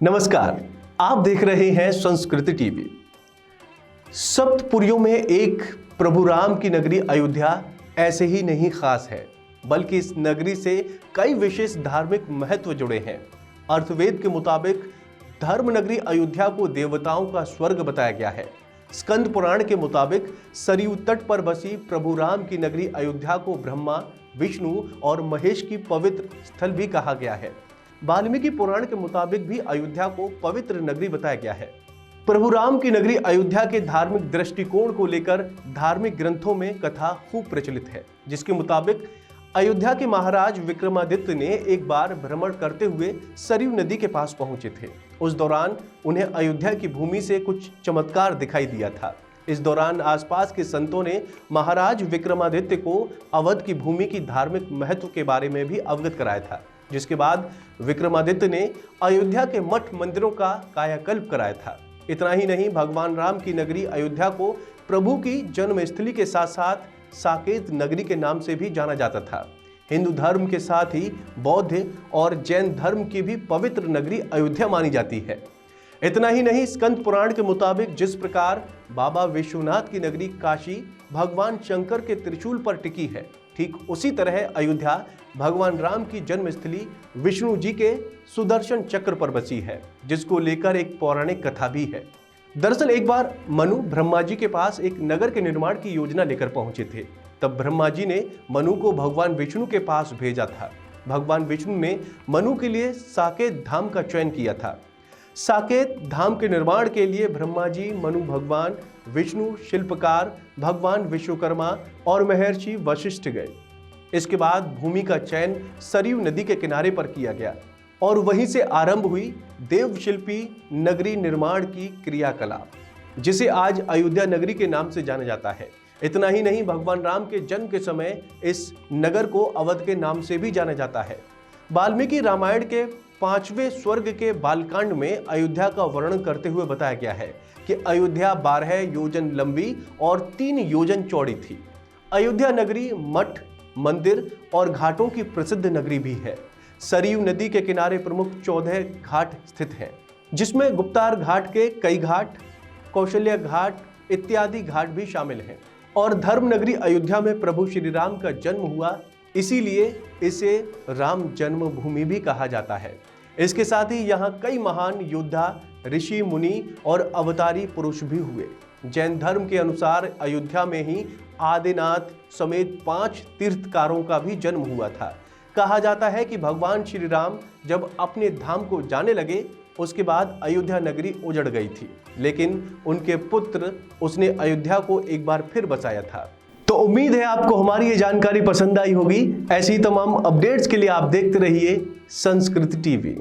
नमस्कार, आप देख रहे हैं संस्कृति टीवी। सप्तपुरियों में एक प्रभु राम की नगरी अयोध्या ऐसे ही नहीं खास है, बल्कि इस नगरी से कई विशेष धार्मिक महत्व जुड़े हैं। अर्थवेद के मुताबिक धर्म नगरी अयोध्या को देवताओं का स्वर्ग बताया गया है। स्कंद पुराण के मुताबिक सरयू तट पर बसी प्रभु राम की नगरी अयोध्या को ब्रह्मा, विष्णु और महेश की पवित्र स्थल भी कहा गया है। वाल्मीकि पुराण के मुताबिक भी अयोध्या को पवित्र नगरी बताया गया है। प्रभु राम की नगरी अयोध्या के धार्मिक दृष्टिकोण को लेकर धार्मिक ग्रंथों में कथा खूब प्रचलित है, जिसके मुताबिक अयोध्या के महाराज विक्रमादित्य ने एक बार भ्रमण करते हुए सरयू नदी के पास पहुंचे थे। उस दौरान उन्हें अयोध्या की भूमि से कुछ चमत्कार दिखाई दिया था। इस दौरान आसपास के संतों ने महाराज विक्रमादित्य को अवध की भूमि की धार्मिक महत्व के बारे में भी अवगत कराया था, जिसके बाद विक्रमादित्य ने अयोध्या के मठ मंदिरों का कायाकल्प कराया था। इतना ही नहीं, भगवान राम की नगरी अयोध्या को प्रभु की जन्मस्थली के साथ साथ साकेत नगरी के नाम से भी जाना जाता था। हिंदू धर्म के साथ ही बौद्ध और जैन धर्म की भी पवित्र नगरी अयोध्या मानी जाती है। इतना ही नहीं, स्कंद पुराण के मुताबिक जिस प्रकार बाबा विश्वनाथ की नगरी काशी भगवान शंकर के त्रिशूल पर टिकी है, ठीक उसी तरह अयोध्या भगवान राम की जन्मस्थली विष्णु जी के सुदर्शन चक्र पर बसी है, जिसको लेकर एक पौराणिक कथा भी है। दरअसल एक बार मनु ब्रह्मा जी के पास एक नगर के निर्माण की योजना लेकर पहुंचे थे। तब ब्रह्मा जी ने मनु को भगवान विष्णु के पास भेजा था। भगवान विष्णु ने मनु के लिए साकेत धाम का चयन किया था। साकेत धाम के निर्माण के लिए ब्रह्मा जी, मनु, भगवान विष्णु, शिल्पकार भगवान विश्वकर्मा और महर्षि वशिष्ठ गए। इसके बाद भूमि का चयन सरयू नदी के किनारे पर किया गया और वहीं से आरंभ हुई देवशिल्पी नगरी निर्माण की क्रियाकलाप, जिसे आज अयोध्या नगरी के नाम से जाना जाता है। इतना ही नहीं, भगवान राम के जन्म के समय इस नगर को अवध के नाम से भी जाना जाता है। वाल्मीकि रामायण के 5वें स्वर्ग के बालकांड में अयोध्या का वर्णन करते हुए बताया गया है कि अयोध्या 12 योजन लंबी और 3 योजन चौड़ी थी। अयोध्या नगरी मठ, मंदिर और घाटों की प्रसिद्ध नगरी भी है। सरयू नदी के किनारे प्रमुख 14 घाट स्थित हैं, जिसमें गुप्तार घाट के कई घाट, कौशल्या घाट इत्यादि घाट भी शामिल हैं। और धर्म नगरी अयोध्या में प्रभु श्री राम का जन्म हुआ, इसीलिए इसे राम जन्मभूमि भी कहा जाता है। इसके साथ ही यहाँ कई महान योद्धा, ऋषि, मुनि और अवतारी पुरुष भी हुए। जैन धर्म के अनुसार अयोध्या में ही आदिनाथ समेत 5 तीर्थकारों का भी जन्म हुआ था। कहा जाता है कि भगवान श्री राम जब अपने धाम को जाने लगे, उसके बाद अयोध्या नगरी उजड़ गई थी, लेकिन उनके पुत्र उसने अयोध्या को एक बार फिर बसाया था। तो उम्मीद है आपको हमारी ये जानकारी पसंद आई होगी। ऐसी तमाम अपडेट्स के लिए आप देखते रहिए संस्कृति टीवी।